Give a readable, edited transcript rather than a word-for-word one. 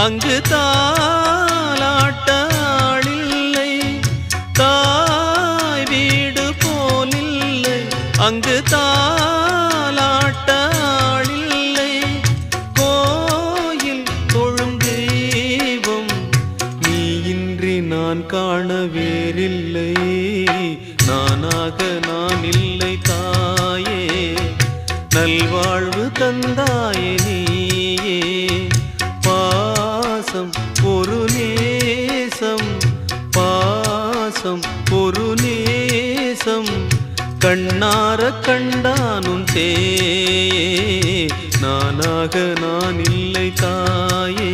அங்கு தாலாட்ட ஆளில்லை, தாய் வீடு போலில்லை. அங்கு தாலாட்ட ஆளில்லை, கோயில் தொழும் தெய்வம் நீ இன்றி நான் காண வேறில்லை. நானாக நான் இல்லை தாயே, நல்வாழ்வு தந்தாயே நீயே. பாசம் ஒரு நேசம், பாசம் ஒரு நேசம், கண்ணார கண்டானும் சேயே. நானாக நான் இல்லை தாயே.